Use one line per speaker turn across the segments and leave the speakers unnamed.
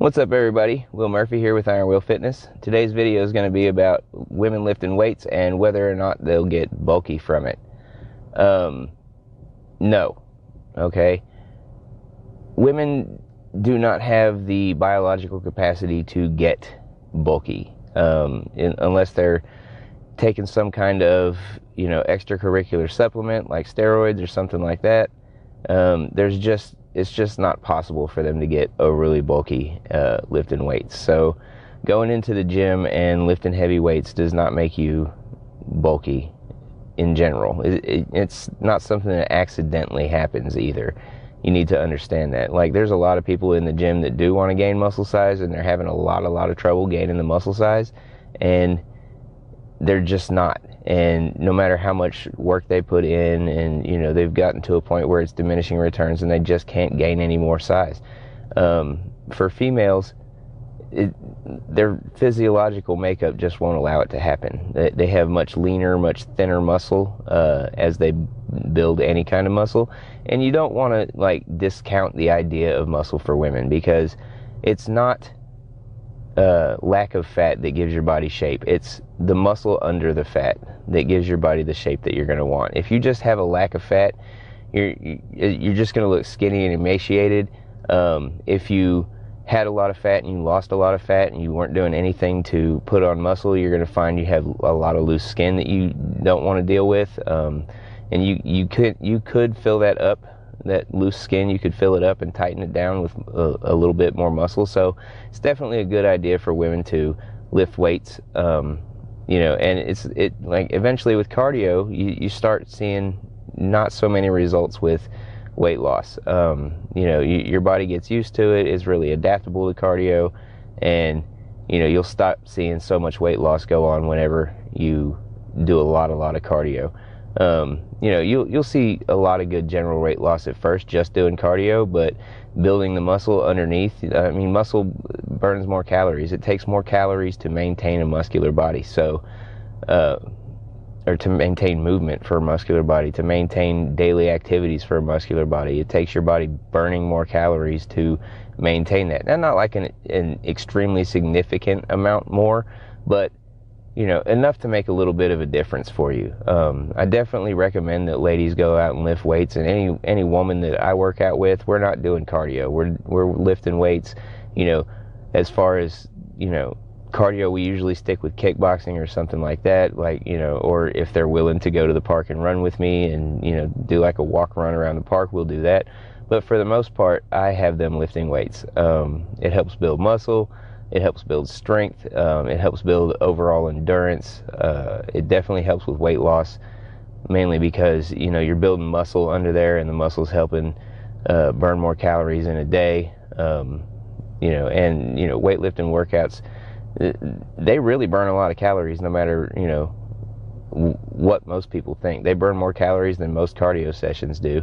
What's up, everybody? Will Murphy here with Iron Will Fitness. Today's video is going to be about women lifting weights and whether or not they'll get bulky from it. No. Okay? Women do not have the biological capacity to get bulky unless they're taking some kind of, extracurricular supplement like steroids or something like that. It's just not possible for them to get overly bulky lifting weights. So going into the gym and lifting heavy weights does not make you bulky in general. It's not something that accidentally happens either. You need to understand that. Like, there's a lot of people in the gym that do want to gain muscle size, and they're having a lot of trouble gaining the muscle size, and they're just not. And no matter how much work they put in, and they've gotten to a point where it's diminishing returns and they just can't gain any more size. For females, their physiological makeup just won't allow it to happen. They have much leaner, much thinner muscle as they build any kind of muscle. And you don't want to discount the idea of muscle for women, because it's not lack of fat that gives your body shape. It's the muscle under the fat that gives your body the shape that you're going to want. If you just have a lack of fat, you're just going to look skinny and emaciated. If you had a lot of fat and you lost a lot of fat and you weren't doing anything to put on muscle, you're going to find you have a lot of loose skin that you don't want to deal with. And you could fill that up. That loose skin, you could fill it up and tighten it down with a little bit more muscle. So it's definitely a good idea for women to lift weights. And eventually with cardio, you start seeing not so many results with weight loss. Your body gets used to it. It's really adaptable to cardio, and you'll stop seeing so much weight loss go on whenever you do a lot of cardio. You'll see a lot of good general weight loss at first just doing cardio, but building the muscle underneath, muscle burns more calories. It takes more calories to maintain a muscular body, or to maintain movement for a muscular body, to maintain daily activities for a muscular body. It takes your body burning more calories to maintain that. And not like an extremely significant amount more, but enough to make a little bit of a difference for you. I definitely recommend that ladies go out and lift weights, and any woman that I work out with, we're not doing cardio. We're lifting weights. As far as cardio, we usually stick with kickboxing or something like that. Or if they're willing to go to the park and run with me and do like a walk run around the park, we'll do that. But for the most part, I have them lifting weights. It helps build muscle. It helps build strength. It helps build overall endurance. It definitely helps with weight loss, mainly because you're building muscle under there, and the muscle's helping burn more calories in a day. Weightlifting workouts, they really burn a lot of calories, no matter what most people think. They burn more calories than most cardio sessions do.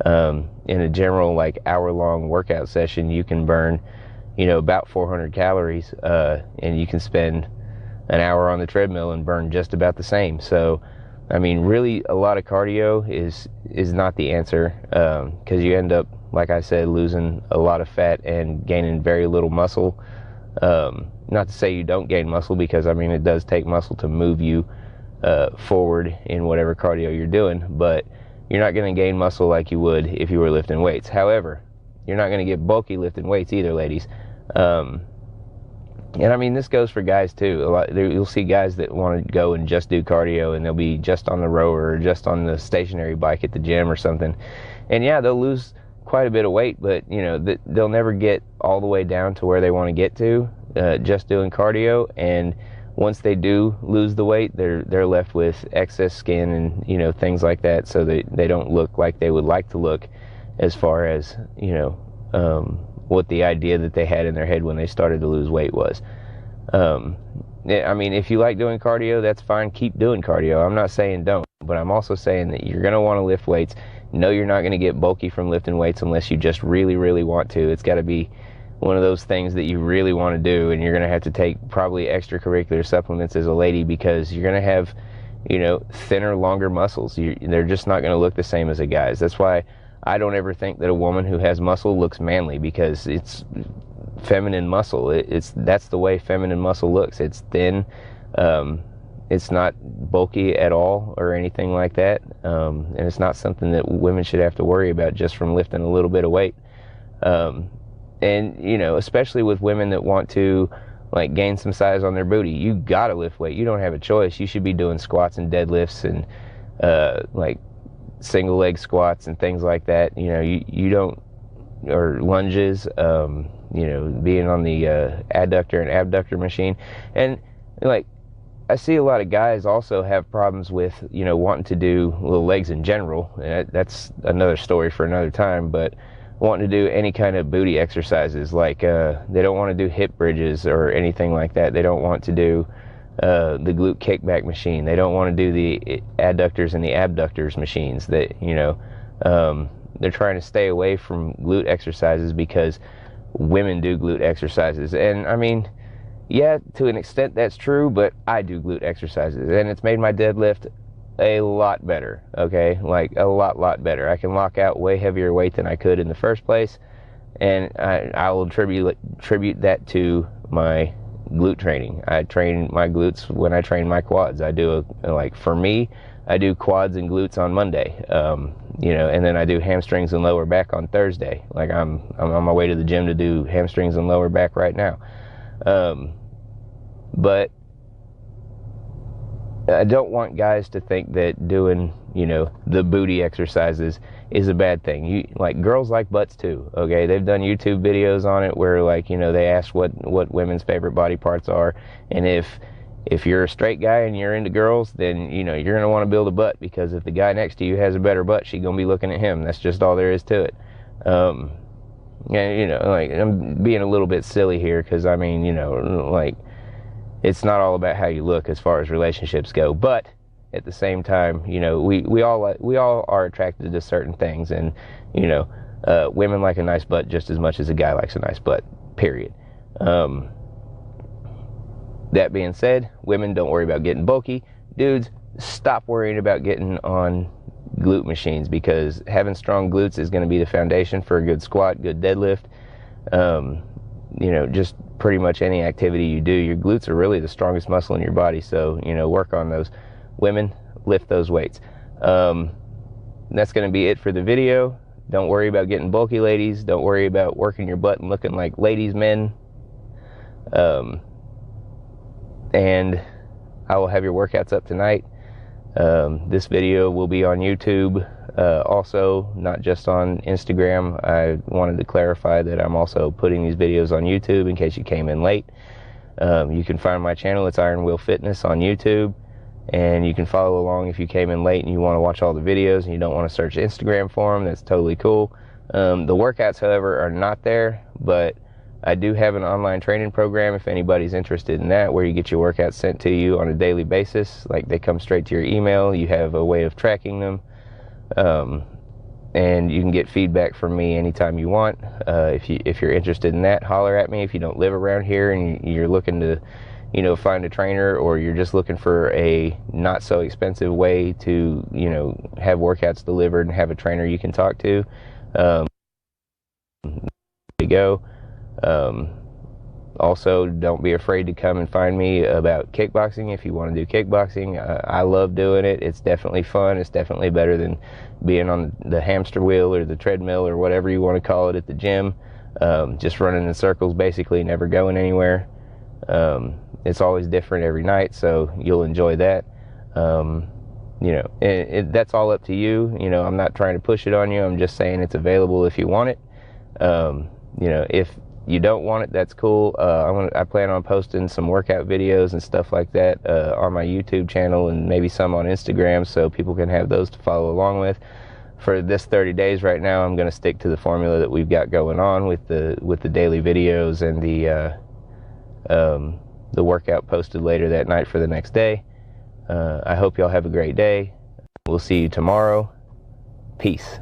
In a general hour-long workout session, you can burn about 400 calories, and you can spend an hour on the treadmill and burn just about the same. So, really, a lot of cardio is not the answer, because you end up, like I said, losing a lot of fat and gaining very little muscle. Not to say you don't gain muscle, because, it does take muscle to move you forward in whatever cardio you're doing, but you're not going to gain muscle like you would if you were lifting weights. However, you're not going to get bulky lifting weights either, ladies. This goes for guys too. You'll see guys that want to go and just do cardio, and they'll be just on the rower or just on the stationary bike at the gym or something. And yeah, they'll lose quite a bit of weight, but they'll never get all the way down to where they want to get to just doing cardio. And once they do lose the weight, they're left with excess skin and things like that, so they don't look like they would like to look, as far as what the idea that they had in their head when they started to lose weight was. If you like doing cardio, that's fine. Keep doing cardio. I'm not saying don't, but I'm also saying that you're going to want to lift weights. No, you're not going to get bulky from lifting weights unless you just really, really want to. It's got to be one of those things that you really want to do, and you're going to have to take probably extracurricular supplements as a lady, because you're going to have, thinner, longer muscles. They're just not going to look the same as a guy's. That's why I don't ever think that a woman who has muscle looks manly, because it's feminine muscle. That's the way feminine muscle looks. It's thin. It's not bulky at all or anything like that. And it's not something that women should have to worry about just from lifting a little bit of weight. And, you know, especially with women that want to, like, gain some size on their booty, you gotta lift weight. You don't have a choice. You should be doing squats and deadlifts and, like, single leg squats and things like that. You know, you don't, or lunges, you know, being on the adductor and abductor machine. And, like, I see a lot of guys also have problems with, you know, wanting to do little legs in general. That's another story for another time, but wanting to do any kind of booty exercises, like they don't want to do hip bridges or anything like that. They don't want to do the glute kickback machine. They don't want to do the adductors and the abductors machines. That, you know, they're trying to stay away from glute exercises because women do glute exercises. And I mean, yeah, to an extent that's true, but I do glute exercises, and it's made my deadlift a lot better, okay? Like, a lot better. I can lock out way heavier weight than I could in the first place, and I will attribute that to my glute training. I train my glutes when I train my quads. I do, like, for me, I do quads and glutes on Monday, you know, and then I do hamstrings and lower back on Thursday. Like, I'm on my way to the gym to do hamstrings and lower back right now. But I don't want guys to think that doing, you know, the booty exercises is a bad thing. Like, girls like butts too, okay? They've done YouTube videos on it where, like, you know, they ask what women's favorite body parts are, and if you're a straight guy and you're into girls, then, you know, you're going to want to build a butt, because if the guy next to you has a better butt, she's going to be looking at him. That's just all there is to it. And, you know, like, I'm being a little bit silly here, because, I mean, you know, like, it's not all about how you look as far as relationships go, but at the same time, you know, we all are attracted to certain things, and, you know, women like a nice butt just as much as a guy likes a nice butt, period. That being said, women, don't worry about getting bulky. Dudes, stop worrying about getting on glute machines, because having strong glutes is going to be the foundation for a good squat, good deadlift. You know, just pretty much any activity you do, your glutes are really the strongest muscle in your body, so, you know, work on those. Women, lift those weights. That's going to be it for the video. Don't worry about getting bulky, ladies. Don't worry about working your butt and looking like ladies' men. And I will have your workouts up tonight. This video will be on YouTube, also, not just on Instagram. I wanted to clarify that I'm also putting these videos on YouTube in case you came in late. You can find my channel, it's Iron Wheel Fitness on YouTube, and you can follow along if you came in late and you want to watch all the videos and you don't want to search Instagram for them. That's totally cool. The workouts, however, are not there, but I do have an online training program if anybody's interested in that, where you get your workouts sent to you on a daily basis. Like, they come straight to your email. You have a way of tracking them, and you can get feedback from me anytime you want. If you're interested in that, holler at me. If you don't live around here and you're looking to, you know, find a trainer, or you're just looking for a not so expensive way to, you know, have workouts delivered and have a trainer you can talk to, there you go. Also, don't be afraid to come and find me about kickboxing if you want to do kickboxing. I love doing it. It's definitely fun. It's definitely better than being on the hamster wheel or the treadmill or whatever you want to call it at the gym. Just running in circles, basically, never going anywhere. It's always different every night, so you'll enjoy that. You know, that's all up to you. You know, I'm not trying to push it on you. I'm just saying it's available if you want it. You know, if you don't want it, that's cool. I plan on posting some workout videos and stuff like that on my YouTube channel, and maybe some on Instagram, so people can have those to follow along with. For this 30 days right now, I'm going to stick to the formula that we've got going on with the daily videos and the workout posted later that night for the next day. I hope y'all have a great day. We'll see you tomorrow. Peace.